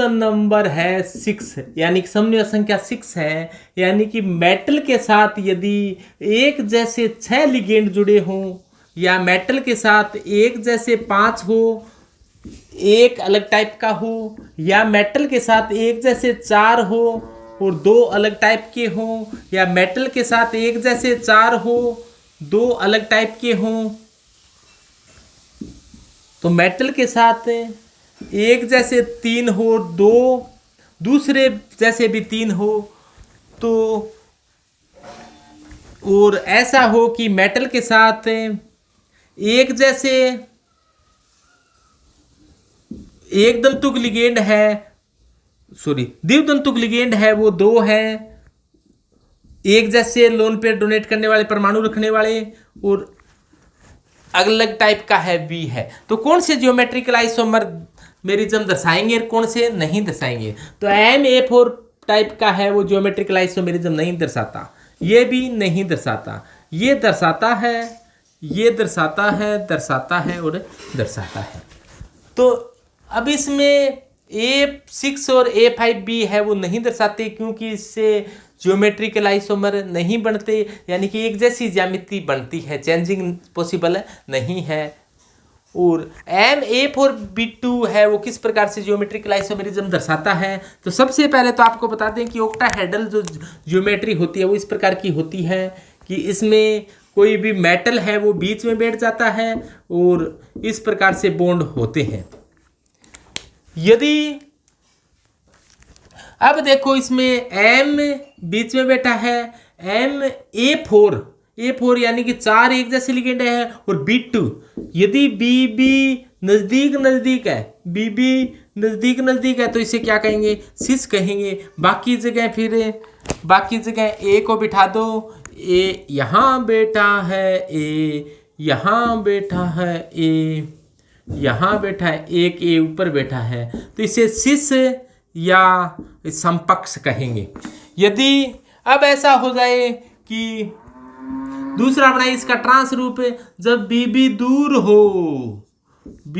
Number है 6, यानी कि समन्वय संख्या 6 है। यानी कि मेटल के साथ यदि एक जैसे 6 लिगेंड जुड़े हों, या मेटल के साथ एक जैसे 5 हो, एक अलग टाइप का हो, या मेटल के साथ एक जैसे 4 हो और 2 अलग टाइप के हों, या मेटल के साथ एक जैसे 4 हो 2 अलग टाइप के हों, तो मेटल के साथ एक जैसे 3 हो, 2 दूसरे जैसे भी 3 हो, तो और ऐसा हो कि मेटल के साथ एक जैसे एक दंतुक लिगेंड है, द्विदंतुक लिगेंड है वो 2 है, एक जैसे लोन पेयर डोनेट करने वाले परमाणु रखने वाले, और अलग टाइप का है V है। तो कौन से जियोमेट्रिकल आइसोमरिज्म दर्शाएंगे, कौन से नहीं दर्शाएंगे? तो MA4 टाइप का है वो जियोमेट्रिकल आइसोमरिज्म नहीं दर्शाता, ये भी नहीं दर्शाता, ये दर्शाता है, ये दर्शाता है, दर्शाता है और दर्शाता है। तो अब इसमें A6 और A5B है वो नहीं दर्शाते, क्योंकि इससे ज्योमेट्रिकल आइसोमर नहीं बनते, यानी कि एक जैसी ज्यामिति बनती है, चेंजिंग पॉसिबल नहीं है। और MA4B2 है वो किस प्रकार से ज्योमेट्रिकल आइसोमेरिज्म दर्शाता है? तो सबसे पहले तो आपको बता दें कि ऑक्टाहेड्रल जो ज्योमेट्री होती है वो इस प्रकार की होती है कि इसमें कोई भी मेटल है वो बीच में बैठ जाता है और इस प्रकार से बॉन्ड होते हैं। यदि अब देखो इसमें M बीच में बैठा है, A4 यानी कि 4 एक जैसे लिगेंड है, और B2 यदि BB नजदीक नजदीक है, BB नजदीक नजदीक है तो इसे क्या कहेंगे? सिस कहेंगे। बाकी जगह A को बिठा दो, A यहाँ बैठा है, A यहाँ बैठा है, A यहाँ बैठा है, एक A ऊपर बैठा है, तो इसे सिस या समपक्ष कहेंगे। यदि अब ऐसा हो जाए कि दूसरा बनाए इसका ट्रांस रूप, जब BB दूर हो, B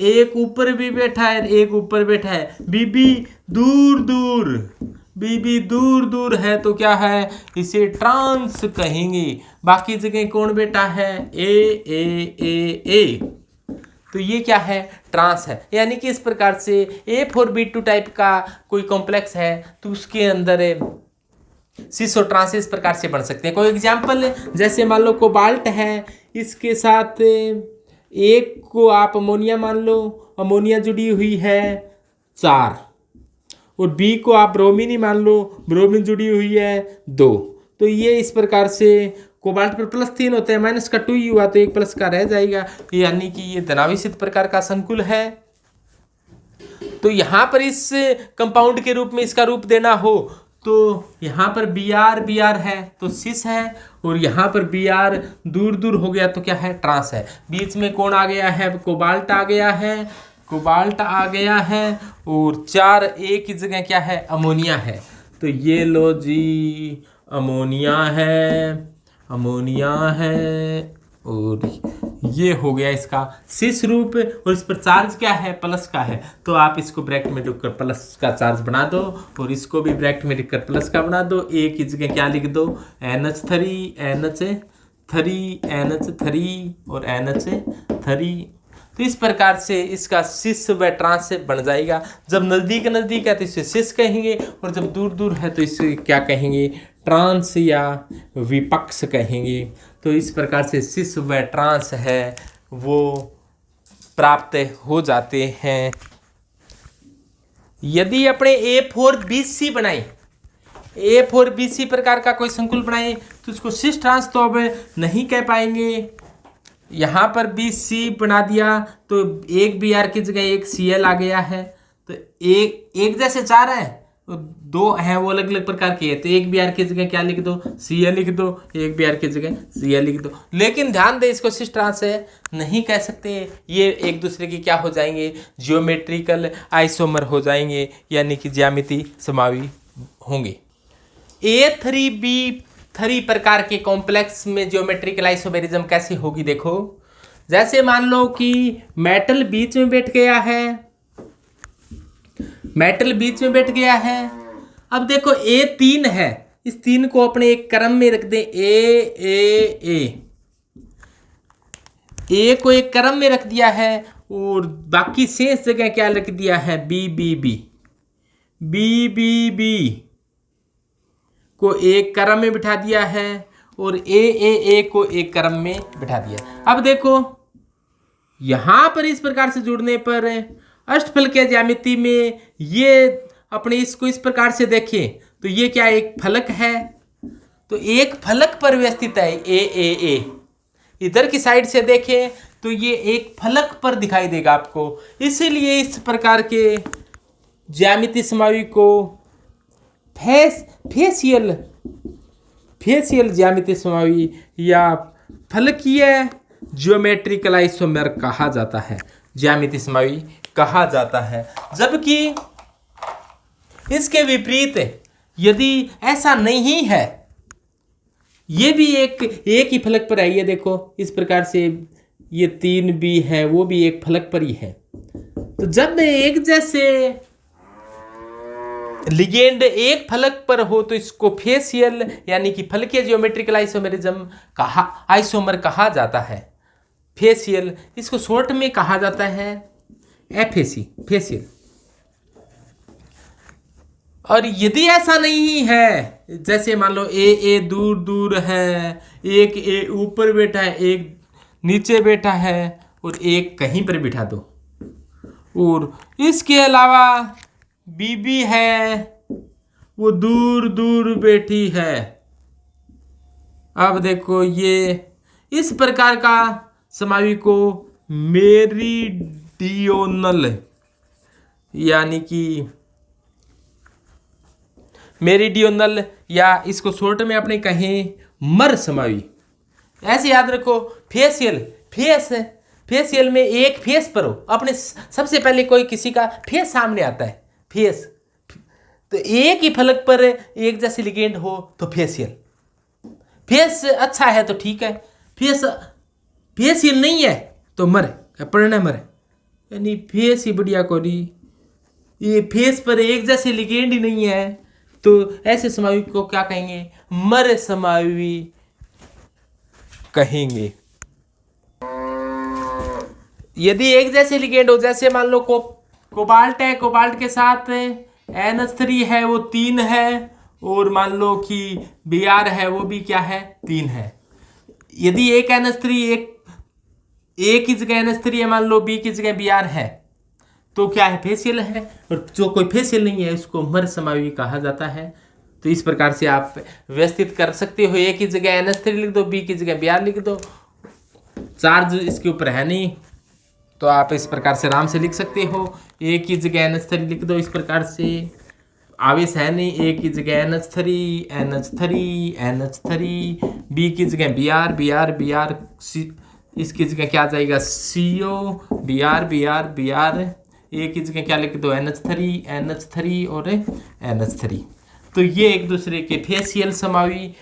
एक ऊपर भी बैठा है, एक ऊपर बैठा है, BB दूर दूर है तो क्या है? इसे ट्रांस कहेंगे। बाकी जगह कौन बैठा है? A। तो ये क्या है? ट्रांस है। यानी कि इस प्रकार से A4B2 टाइप का कोई कॉम्प्लेक्स है तो उसके अंदर सिस और ट्रांस इस प्रकार से बन सकते हैं। कोई एग्जांपल, जैसे मान लो कोबाल्ट है, इसके साथ एक को आप अमोनिया मान लो, अमोनिया जुड़ी हुई है 4, और B को आप ब्रोमीन ही मान लो, ब्रोमीन जुड़ी हुई है 2। तो ये इस प्रकार से कोबाल्ट पर +3 होते हैं, माइनस का 2 ही हुआ तो 1 प्लस का रह जाएगा, यानी कि ये धनावेशित प्रकार का संकुल है। तो यहाँ पर इस कंपाउंड के रूप में इसका रूप देना हो तो यहाँ पर Br है तो सिस है, और यहाँ पर Br दूर दूर हो गया तो क्या है? ट्रांस है। बीच में कौन आ गया है? कोबाल्ट आ गया है, और 4 A की जगह क्या है? अमोनिया है। तो ये लो जी, अमोनिया है, और ये हो गया इसका सिस रूप, और इस पर चार्ज क्या है? प्लस का है, तो आप इसको ब्रैकेट में रखकर प्लस का चार्ज बना दो, और इसको भी ब्रैकेट में रखकर प्लस का बना दो। A की जगह क्या लिख दो? NH3 और NH3। तो इस प्रकार से इसका सिस व ट्रांस बन जाएगा। जब नज़दीक है तो इसे सिस कहेंगे, और जब दूर दूर है तो इसे क्या कहेंगे? ट्रांस या विपक्ष कहेंगे। तो इस प्रकार से सिस व ट्रांस है वो प्राप्त हो जाते हैं। यदि अपने A4BC बनाए, A4BC प्रकार का कोई संकुल बनाए तो उसको सिस ट्रांस तो अब नहीं कह पाएंगे। यहाँ पर BC बना दिया तो एक Br की जगह एक Cl आ गया है, तो एक जैसे 4 है, 2 हैं वो अलग अलग प्रकार के है, तो एक Br की जगह क्या लिख दो? Cl लिख दो, एक Br की जगह Cl लिख दो। लेकिन ध्यान दे, इसको सिस ट्रांस नहीं कह सकते, ये एक दूसरे की क्या हो जाएंगे? जियोमेट्रिकल आइसोमर हो जाएंगे, यानी कि ज्यामिति समावी होंगे। A3B3 प्रकार के कॉम्प्लेक्स में ज्योमेट्रिकल आइसोमेरिज्म कैसी होगी? देखो, जैसे मान लो कि मेटल बीच में बैठ गया है, मेटल बीच में बैठ गया है। अब देखो A3 है, इस 3 को अपने एक क्रम में रख दें। ए को एक क्रम में रख दिया है और बाकी शेष जगह क्या रख दिया है, बी को एक क्रम में बिठा दिया है और ए को एक क्रम में बिठा दिया। अब देखो यहां पर इस प्रकार से जुड़ने पर अष्टफलकीय ज्यामिति में ये अपने इसको इस प्रकार से देखें तो ये क्या एक फलक है, तो एक फलक पर व्यवस्थित है ए। इधर की साइड से देखें तो ये एक फलक पर दिखाई देगा आपको, इसीलिए इस प्रकार के ज्यामिति समावि को फेसियल ज्यामिति समावि या फलकीय ज्योमेट्रिकल आइसोमर कहा जाता है, ज्यामिति समावि कहा जाता है। जबकि इसके विपरीत यदि ऐसा नहीं है, ये भी एक ही फलक पर है, ये देखो इस प्रकार से ये 3 भी है, वो भी एक फलक पर ही है। तो जब एक जैसे लिगेंड एक फलक पर हो तो इसको फेसियल यानी कि फलकीय ज्योमेट्रिकल आइसोमर कहा जाता है। फेसियल, इसको शॉर्ट में कहा जाता है एफएसी, फेसियल। और यदि ऐसा नहीं है, जैसे मान लो ए दूर दूर है, एक ए ऊपर बैठा है, एक नीचे बैठा है और एक कहीं पर बिठा दो, और इसके अलावा बीबी है वो दूर दूर बैठी है। अब देखो ये इस प्रकार का समावि को मेरिडियोनल यानी कि मेरिडियोनल या इसको शॉर्ट में अपने कहें मर समावि, ऐसे याद रखो। फेसियल में एक फेस पर हो, अपने सबसे पहले कोई किसी का फेस सामने आता है, फेस, तो एक ही फलक पर एक जैसे लिगेंड हो तो फेस अच्छा है तो ठीक है, फेसियल नहीं है तो मर पढ़ना मर, यानी फेस ही बढ़िया कोरी, ये फेस पर एक जैसे लिगेंड ही नहीं है तो ऐसे समावि को क्या कहेंगे, मर समावि कहेंगे। यदि एक जैसे लिगेंड हो, जैसे मान लो कोबाल्ट है, कोबाल्ट के साथ NH3 है वो 3 है, और मान लो कि Br है वो भी क्या है 3 है। यदि एक NH3 एक की जगह NH3 है, मान लो B की जगह Br है, तो क्या है फेसियल है, और जो कोई फेसियल नहीं है उसको मर समावि कहा जाता है। तो इस प्रकार से आप व्यवस्थित कर सकते हो, एक की जगह NH3 लिख दो, B की जगह Br लिख दो, चार्ज इसके ऊपर है नहीं तो आप इस प्रकार से आराम से लिख सकते हो। एक की जगह NH3 लिख दो, इस प्रकार से आवेश है नहीं, एक की जगह NH3, B की जगह Br, इसकी जगह क्या आ जाएगा CO, Br, एक की जगह क्या लिख दो NH3 और NH3। तो ये एक दूसरे के फेसियल समावि,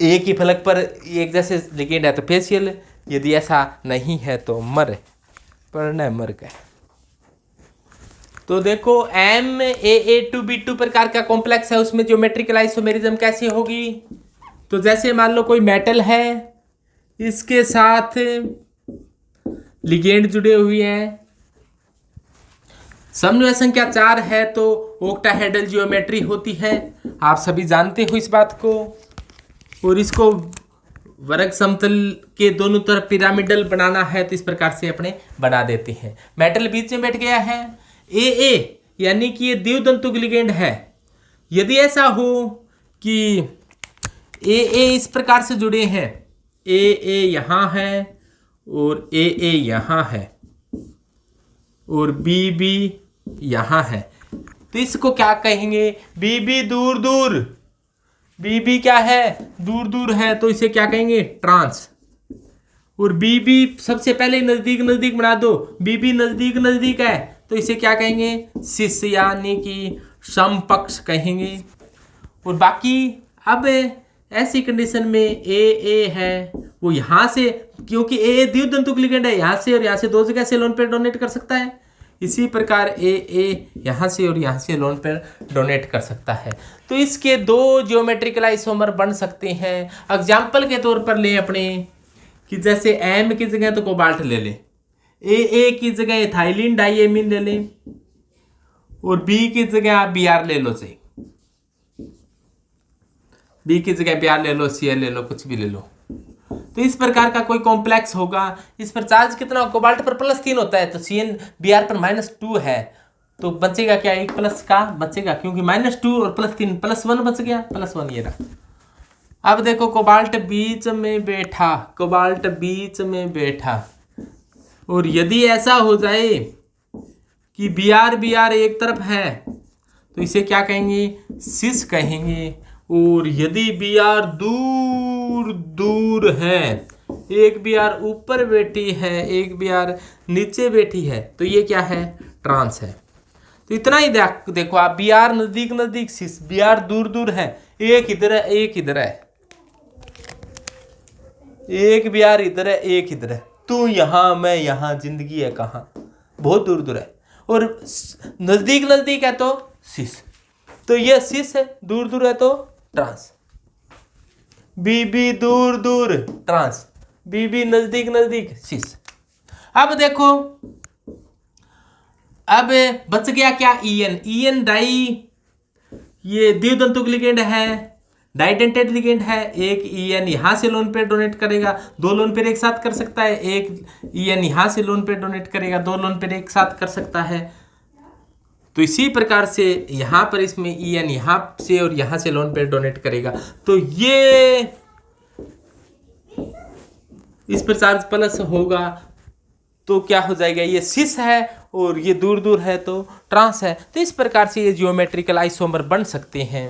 एक ही फलक पर एक जैसे लिगेंड है तो फेसियल, यदि ऐसा नहीं है तो मर पढ़ना मर गए। तो देखो MAA2B2 प्रकार का कॉम्प्लेक्स है, उसमें ज्योमेट्रिकल आइसोमेरिज्म कैसे होगी। तो जैसे मान लो कोई मेटल है, इसके साथ लिगेंड जुड़े हुए हैं, समन्वय संख्या 4 है तो ऑक्टाहेड्रल ज्योमेट्री होती है, आप सभी जानते हो इस बात को। और इसको वर्ग समतल के दोनों तरफ पिरामिडल बनाना है तो इस प्रकार से अपने बना देते हैं। मेटल बीच में बैठ गया है, AA यानी कि ये द्विदंतुक लिगेंड है। यदि ऐसा हो कि AA इस प्रकार से जुड़े हैं, AA यहाँ है और AA यहाँ है और BB यहाँ है, तो इसको क्या कहेंगे, BB दूर दूर, BB क्या है दूर दूर है तो इसे क्या कहेंगे ट्रांस, और BB सबसे पहले नजदीक नजदीक बना दो, BB नजदीक नजदीक है तो इसे क्या कहेंगे सिस यानी कि समपक्ष कहेंगे। और बाकी अब ऐसी कंडीशन में AA है वो यहाँ से, क्योंकि AA द्विदंतुक लिगेंड है, यहाँ से और यहाँ से दो जगह से लोन पेयर डोनेट कर सकता है, इसी प्रकार ए यहाँ से और यहाँ से लोन पेयर डोनेट कर सकता है। तो इसके दो जियोमेट्रिकल आइसोमर बन सकते हैं। एग्जाम्पल के तौर पर ले अपने कि जैसे एम की जगह तो कोबाल्ट ले लें, ए की जगह इथाइलिन डाइएमीन ले लें, और बी की जगह आप Br ले लो। सही, बी की जगह Br ले लो, Cl ले लो, कुछ भी ले लो। तो इस प्रकार का कोई कॉम्प्लेक्स होगा। इस पर चार्ज कितना, कोबाल्ट पर +3 होता है, तो Cn Br पर -2 है, तो बचेगा क्या, एक प्लस का बचेगा, क्योंकि -2 और +3 +1 बच गया, +1 ये रहा। अब देखो कोबाल्ट बीच में बैठा, कोबाल्ट बीच में बैठा, और यदि ऐसा हो जाए कि Br एक तरफ है तो इसे क्या कहेंगे, सिस कहेंगे। और यदि Br दूर दूर है, एक Br ऊपर बैठी है, एक Br नीचे बैठी है, तो ये क्या है, ट्रांस है। तो इतना ही देखो आप, Br नजदीक नजदीक सिस, Br दूर दूर है, एक इधर है एक इधर है, एक Br इधर है एक इधर है, तू यहाँ मैं यहाँ, जिंदगी है कहाँ, बहुत दूर दूर है। और नजदीक नजदीक है तो सिस, तो ये सिस है, दूर दूर है तो ट्रांस। बीबी दूर दूर ट्रांस, बीबी नजदीक नजदीक सिस। अब देखो, अब बच गया क्या, ईएन डाई, ये द्वितंतुक लिगेंड है, डाइडेंटेड लिगेंड है। एक ईएन यहाँ से लोन पेयर डोनेट करेगा, 2 लोन पेयर एक साथ कर सकता है, एक ईएन यहाँ से लोन पेयर डोनेट करेगा, 2 लोन पेयर एक साथ कर सकता है। तो इसी प्रकार से यहाँ पर इसमें ईएन यहाँ से और यहाँ से लोन पेयर डोनेट करेगा, तो ये इस पर चार्ज प्लस होगा, तो क्या हो जाएगा, ये सिस है और ये दूर दूर है तो ट्रांस है। तो इस प्रकार से ये जियोमेट्रिकल आइसोमर बन सकते हैं।